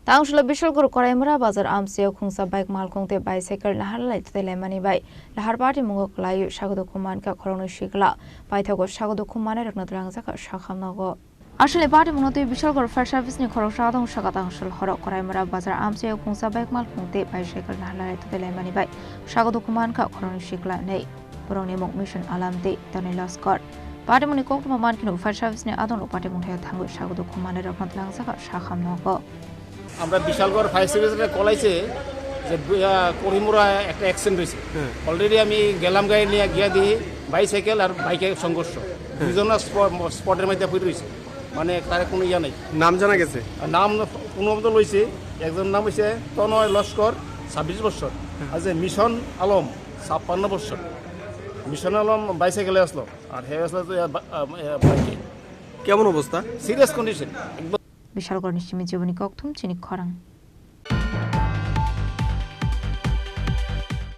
Tangsalo Bishalgarh Karaimura Bazar Amchaio Khungsa bike Malkhung te bicycle Naharlalai Thwtailaima ni bai Laharpatimwngo Kwlawi Sago Dukhu Mankha Khoroknwi Sikla Paithago Sago Dukhu Manairokno Twlangjakha Sakham nogo Asle Patimwngo te Bishalgarh fire service ni Khoroksa dong saka Tangsalo Khorok Karaimura Bazar Amchaio Khungsa bike Malkhung te bicycle Naharlalai Thwtailaima ni bai Sago Dukhu Mankha Khoroknwi Sikla nei Borongni mok mission alam te Tangsalo Patimwngo Khoroknwi Mankha fire service ni adong Patimwngo thango Sago Dukhu Manairokno Twlangjakha Sakham nogo আমরা Bishalgarh fire সার্ভিসের কলাইছে যে করিমুরা একটা accident হয়েছে already আমি গেলাম গাড়ি নিয়ে গিয়া দিই বাইসাইকেল আর বাইকের সংঘর্ষ দুজনের স্পটের মধ্যে পড়ে রয়েছে মানে তার কোনো ইয়া নেই নাম জানা গেছে নাম কোনো মতো লইছে একজন নাম হয়েছে তনয় লস্কর 26 বছর আর যে মিশন আলম 56 বছর মিশন আলম বাইসাইকেলে আসলো আর হে আসলো বাইকে কেমন অবস্থা serious condition Bishalgarh Chini Chini Khorang